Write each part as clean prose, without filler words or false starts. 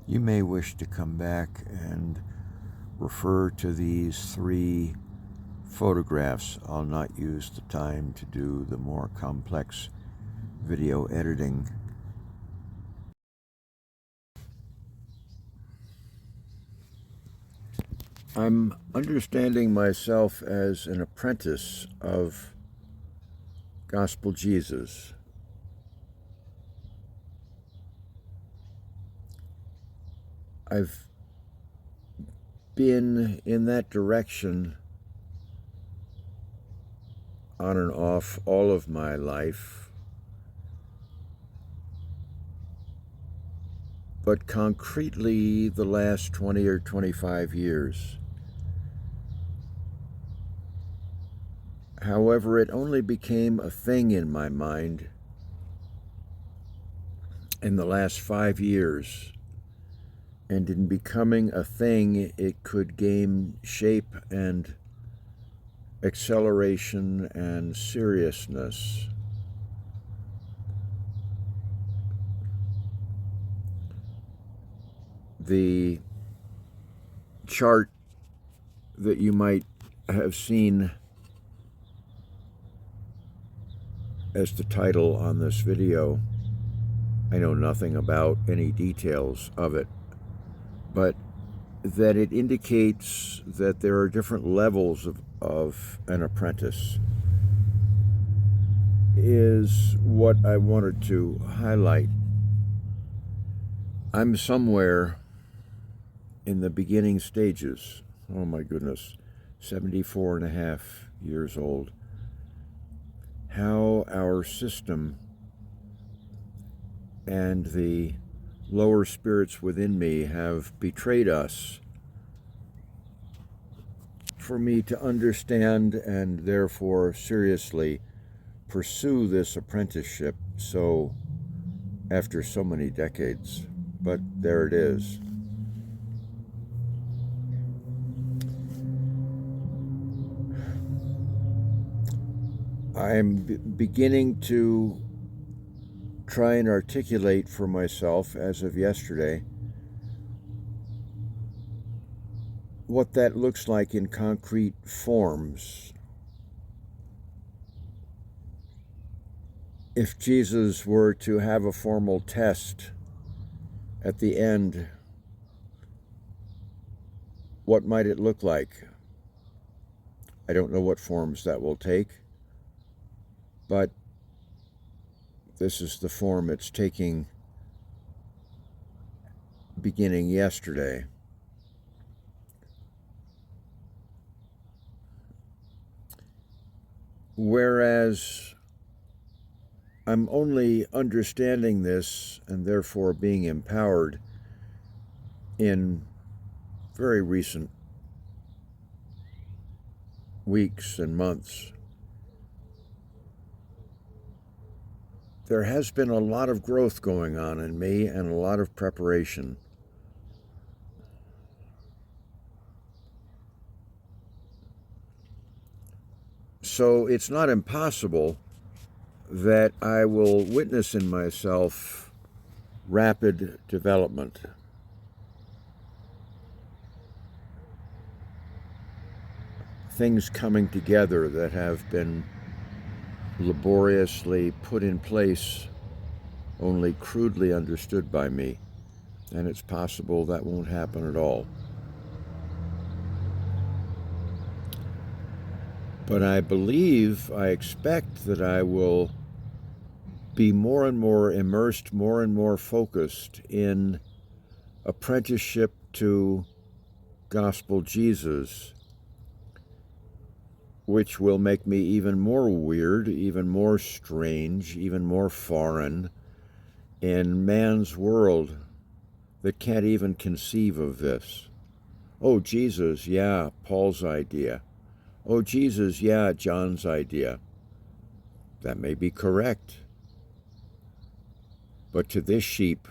You may wish to come back and refer to these 3 photographs. I'll not use the time to do the more complex video editing. I'm understanding myself as an apprentice of Gospel Jesus. I've been in that direction on and off all of my life, but concretely the last 20 or 25 years. However, it only became a thing in my mind in the last 5 years. And in becoming a thing, it could gain shape and acceleration and seriousness. The chart that you might have seen as the title on this video, I know nothing about any details of it, but that it indicates that there are different levels of an apprentice is what I wanted to highlight. I'm somewhere in the beginning stages. Oh my goodness, 74 and a half years old. How our system and the lower spirits within me have betrayed us for me to understand and therefore seriously pursue this apprenticeship after so many decades. But there it is. I'm beginning to try and articulate for myself, as of yesterday, what that looks like in concrete forms. If Jesus were to have a formal test at the end, what might it look like? I don't know what forms that will take, but this is the form it's taking beginning yesterday. Whereas I'm only understanding this and therefore being empowered in very recent weeks and months, there has been a lot of growth going on in me and a lot of preparation. So it's not impossible that I will witness in myself rapid development. Things coming together that have been laboriously put in place, only crudely understood by me, and it's possible that won't happen at all. But I expect that I will be more and more immersed, more and more focused in apprenticeship to Gospel Jesus, which will make me even more weird, even more strange, even more foreign in man's world that can't even conceive of this. Oh, Jesus, yeah, Paul's idea. Oh, Jesus, yeah, John's idea. That may be correct. But to this sheep,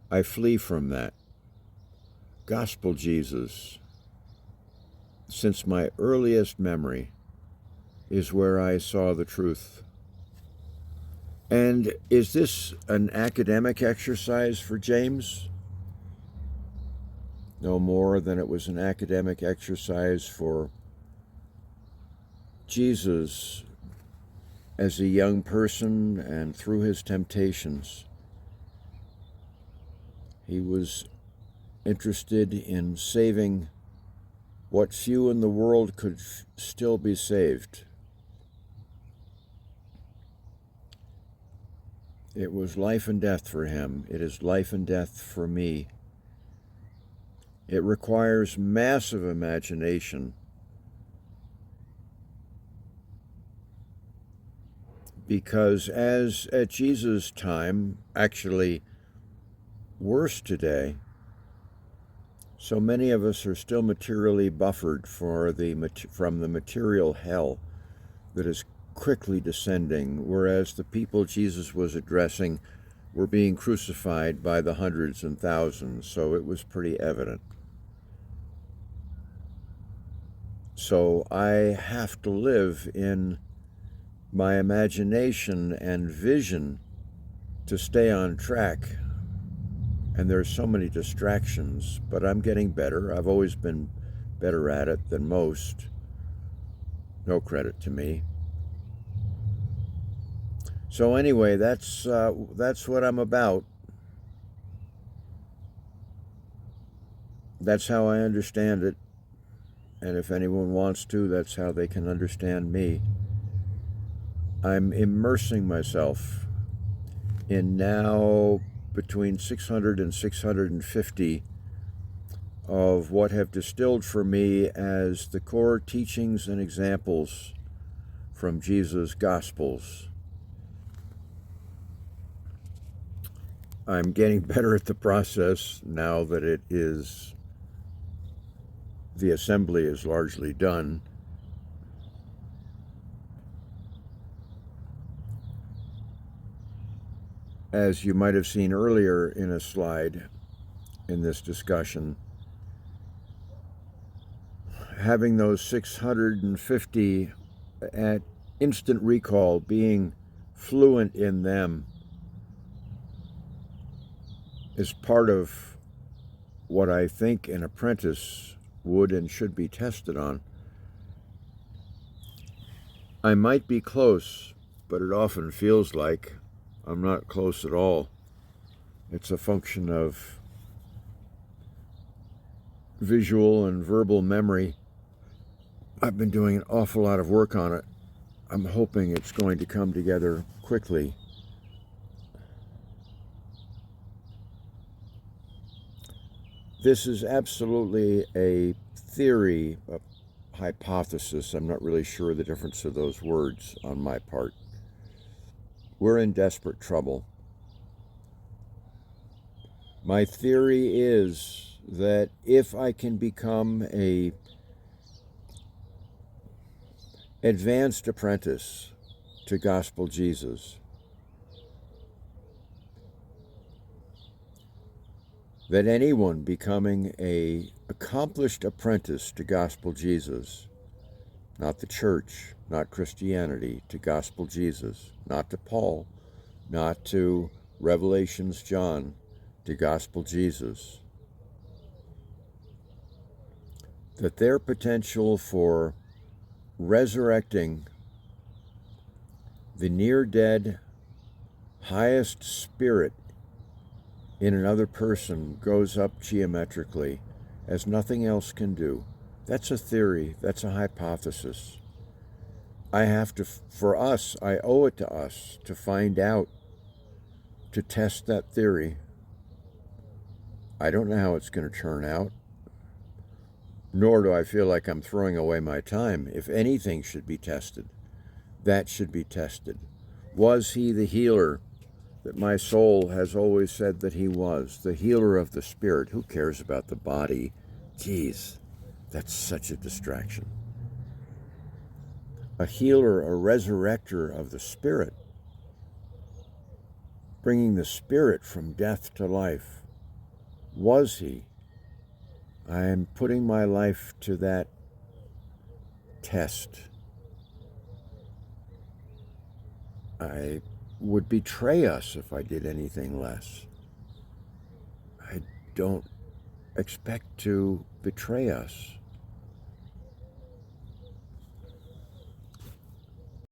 I flee from that. Gospel Jesus, since my earliest memory, is where I saw the truth. And is this an academic exercise for James? no more than it was an academic exercise for Jesus as a young person, and through his temptations, he was interested in saving what few in the world could still be saved. It was life and death for him. It is life and death for me. It requires massive imagination, because as at Jesus' time, actually worse today, so many of us are still materially buffered from the material hell that is quickly descending, whereas the people Jesus was addressing were being crucified by the hundreds and thousands, so it was pretty evident. So I have to live in my imagination and vision to stay on track. And there's so many distractions, but I'm getting better. I've always been better at it than most. No credit to me. So anyway, that's what I'm about. That's how I understand it. And if anyone wants to, that's how they can understand me. I'm immersing myself in now between 600 and 650 of what have distilled for me as the core teachings and examples from Jesus' Gospels. I'm getting better at the process now that the assembly is largely done. As you might have seen earlier in a slide in this discussion, having those 650 at instant recall, being fluent in them, is part of what I think an apprentice would and should be tested on. I might be close, but it often feels like I'm not close at all. It's a function of visual and verbal memory. I've been doing an awful lot of work on it. I'm hoping it's going to come together quickly. This is absolutely a theory, a hypothesis. I'm not really sure the difference of those words on my part. We're in desperate trouble. My theory is that if I can become an advanced apprentice to Gospel Jesus, that anyone becoming an accomplished apprentice to Gospel Jesus, not the church, not Christianity, to Gospel Jesus, not to Paul, not to Revelations John, to Gospel Jesus, that their potential for resurrecting the near-dead highest spirit in another person goes up geometrically as nothing else can do. That's a theory. That's a hypothesis. I have to, for us, I owe it to us to find out, to test that theory. I don't know how it's going to turn out, nor do I feel like I'm throwing away my time. If anything should be tested, that should be tested. Was he the healer that my soul has always said that he was? The healer of the spirit. Who cares about the body? Geez, that's such a distraction. A healer, a resurrector of the spirit, bringing the spirit from death to life. Was he? I am putting my life to that test. I would betray us if I did anything less. I don't expect to betray us?